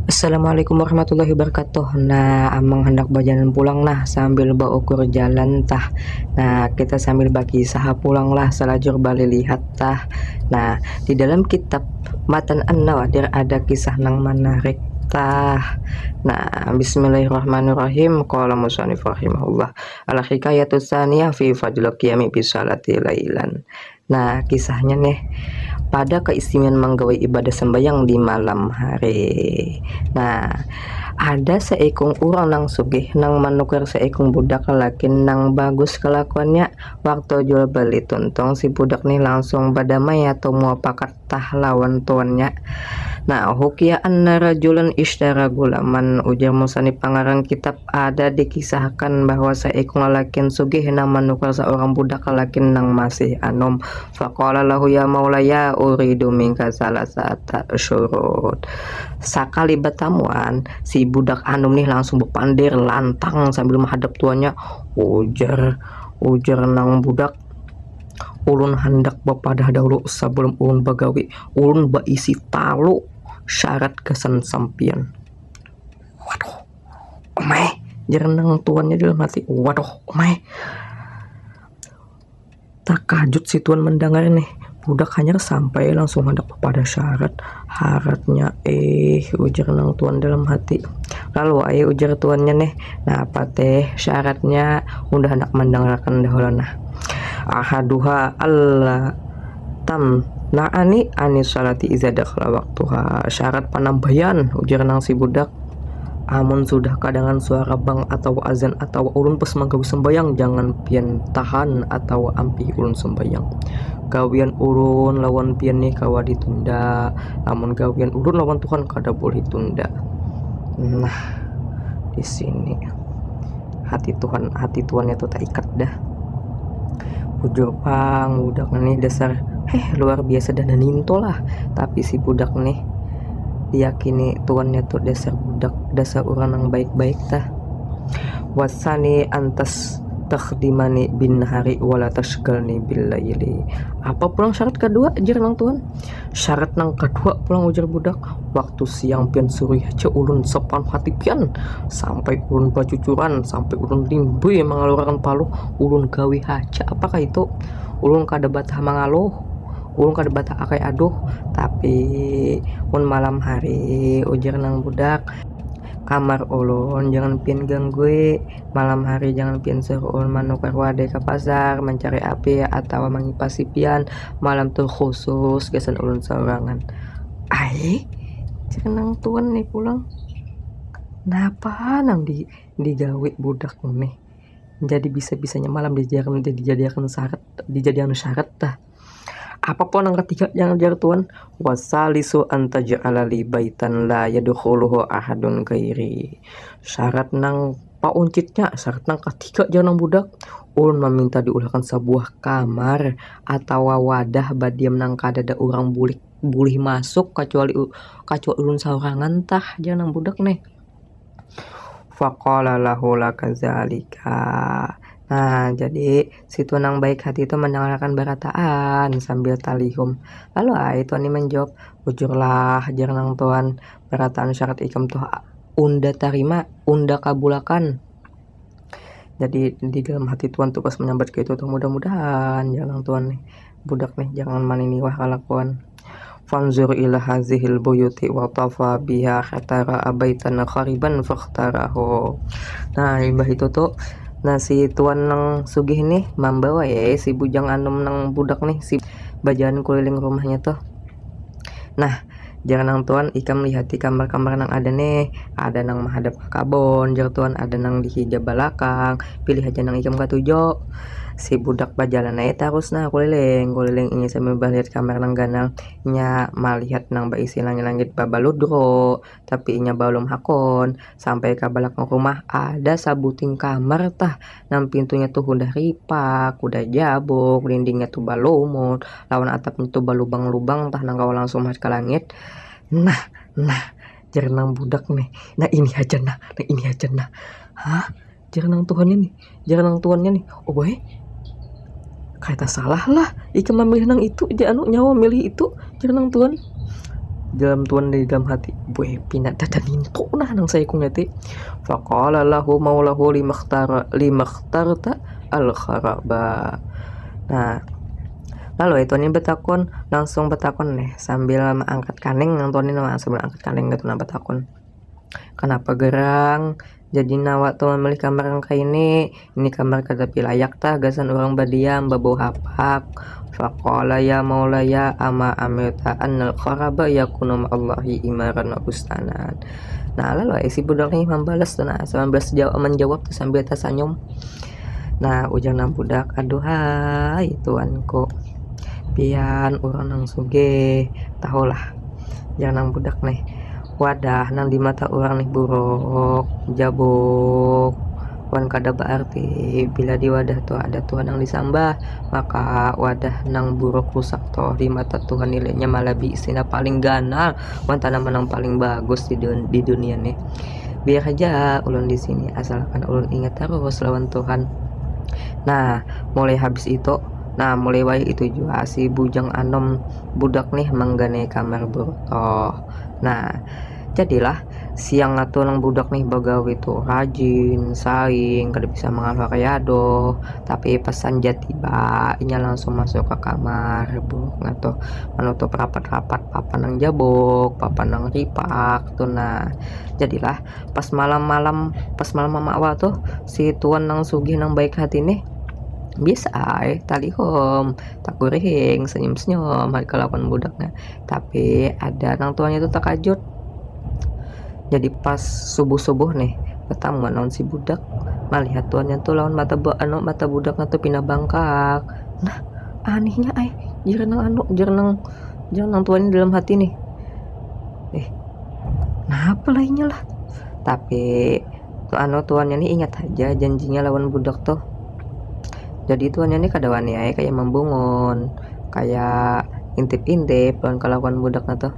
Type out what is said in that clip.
Assalamualaikum warahmatullahi wabarakatuh. Nah, amang hendak bajalan pulang nah sambil bawa ukur jalan tah. Nah, kita sambil bagi saha pulang lah selajur balik lihat tah. Nah, di dalam kitab Matan An-Nawadir ada kisah nang menarik tah. Nah, bismillahirrahmanirrahim. Qala musannif rahimahullah. Al hikayatu tsaniyah fi fadl qiyami bi salati lailan. Nah, kisahnya nih pada keistimewaan menggawe ibadah sembahyang di malam hari. Nah, ada seekor orang nang sugih nang manukar seekor budak laki nang bagus kelakuannya. Waktu jual beli tuntong si budak nih langsung badamai atau mau pakat tah lawan tuannya. Nah, hukia anna rajulan ishtara gulaman, ujar musani pangarang kitab ada dikisahkan bahwa seekor lelaki sugih nang manukar seorang budak lelaki nang masih anom. Faqala lahu ya maulaya uridu minka salasata syurut. Sakali bertamuan, si budak anum nih langsung berpandir lantang sambil menghadap tuannya. Ujar nang budak, ulun hendak bepadah dahulu sebelum ulun bagawi. Ulun baisi talu syarat kesan sampian. Waduh, omai, jernang tuannya dalam hati. Waduh, omai. Tak kajut si tuan mendengar nih. Budak hanya sampai langsung hendak pada syaratnya ujar nang tuan dalam hati. Lalu ayo ujar tuannya nih, nah apa teh syaratnya? Udah hendak mendengarkan dahulu nah. Ahaduha Allah tam na'ani anis salati iza dakhala waktuha. Syarat penambahan ujar nang si budak, amun sudah kadangan suara bang atau azan atau ulun pas manggawi sembayang jangan pian tahan atau ampi ulun sembayang. Gawian ulun lawan pian nih kawa ditunda, amun gawian ulun lawan Tuhan kada boleh tunda. Nah, di sini hati Tuhan itu tak ikat dah. Ujur pang budak nih dasar luar biasa dan ninto lah, tapi si budak nih diyakini tuannya tuh dasar orang yang baik-baik tah. Wasani antas takhdimani bin hari wala tashgalni bil laili. Apa pulang syarat kedua ajar nang tuan? Syarat nang kedua pulang ujar budak, waktu siang pian suri aja ulun sepan hati pian sampai ulun bacucuran, sampai ulun limbe mengalurkan paluh ulun gawe haja. Apakah itu? Ulun kada batah mangaluh, ulun kada batah akai aduh, tapi malam hari ujar nang budak, kamar ulun jangan pian ganggu, malam hari jangan pian suruh manukar wade ke pasar mencari api atau mengipasi pian, malam tuh khusus kesan ulun sorangan. Cenang tuan nih pulang napa nang digawe budak nih jadi bisa-bisanya malam dijadikan syarat tah. Apapun yang ketiga yang jar tuan, wasalisu antaj'ala li baitan la yadkhuluhu ahadun ghairi. Syarat nang pauncitnya, syarat nang ketiga jangan budak, ulun meminta diulahkan sebuah kamar atau wadah badiam nang kada ada orang boleh masuk kecuali ulun saurangan tah jangan budak nih. Faqala lahu lakadzalika. Nah, jadi si tunang baik hati itu mendengarkan berataan sambil talihum. Lalu itu ini menjawab, ujurlah jarang tuan berataan syarat ikam tuh unda tarima, unda kabulakan. Jadi di dalam hati tuan tuh pas menyambat ke itu tuh mudah-mudahan jangan tuan nih budak nih jangan manini wah kalakuan. Fanzur ila hazihil buyuti wa tafa biha khatara abaitan khariban fakhtarahu. Nah, imbah itu tuh nah si tuan nang sugih nih membawa si bujang anum nang budak nih si bajaan keliling rumahnya tuh. Nah, jangan nang tuan ikam lihat di kamar-kamar nang ada nih, ada nang menghadap ke kabon, jangan tuan ada nang di hijab belakang, pilih aja nang ikam katujo. Si budak bajalan aja terus nah keliling ini sambil balik kamar nang ganal nya melihat nang baisi langit-langit babaludro tapi inya belum hakon sampai ke belakang rumah ada sabuting kamar tah nang pintunya tuh udah ripak udah jabuk dindingnya tuh balumut lawan atapnya tuh balubang-lubang tah nang kau langsung masuk ke langit. Nah jernang budak nih ini aja nah jernang tuannya nih oh boy kata salah lah ikam memilih nang itu nyawa milih itu jernang tuan dalam tuan di dalam hati, "Boy pinat dadan into nah nang saya ku ngati." Faqala lahu maulahu limakhtarta al-kharaba. Nah, lalu itu nih betakon langsung betakon nih sambil angkat kaneng nang tuan ini sambil angkat kaneng gitu nah betakon. Kenapa gerang? Jadi nawak tuh memilih kamar yang kayak ini kamar kada layak tah gasan orang badiam babau hapak. Faqala ya maulaya ama amirta annal kharaba yakunu Allahi imaran wa bustanan. Nah lalu si budak ini membalas tuh nah menjawab tuh sambil tersenyum. Nah ujang nang budak, aduhai tuanku, pian orang nang suge tahulah jangan nang budak nih wadah nang di mata orang nih buruk jabuk wan kada berarti bila di wadah tuh ada Tuhan yang disambah maka wadah nang buruk rusak toh di mata Tuhan nilainya malah bisina paling ganal wan tanaman yang paling bagus di dunia nih. Biar aja ulun di sini asalkan ulun ingat terus lawan Tuhan. Nah mulai habis itu mulai wae itu juga si bujang anom budak nih menggane kamar broto. Nah jadilah siang atau nang budak nih bagawe itu rajin saing kada bisa mengalah kayado tapi pesan tiba inya langsung masuk ke kamar buk ngato menutup rapat-rapat papan nang jabok papan nang ripak tuh. Nah jadilah pas malam mama tuh si tuan nang sugih nang baik hati nih biasa talihom tak goreng senyum-senyum hari kelakuan budaknya, tapi ada nang tuanya itu takajut. Jadi pas subuh nih pertama naon si budak melihat tuannya tuh lawan mata budaknya tuh pindah bangkak. Nah anehnya jernang tuannya dalam hati nih kenapa lainnya lah, tapi tuannya nih ingat aja janjinya lawan budak tuh. Jadi tuannya nih kada wani ae kayak membungun kayak intip-intip lawan kelakuan budaknya tuh.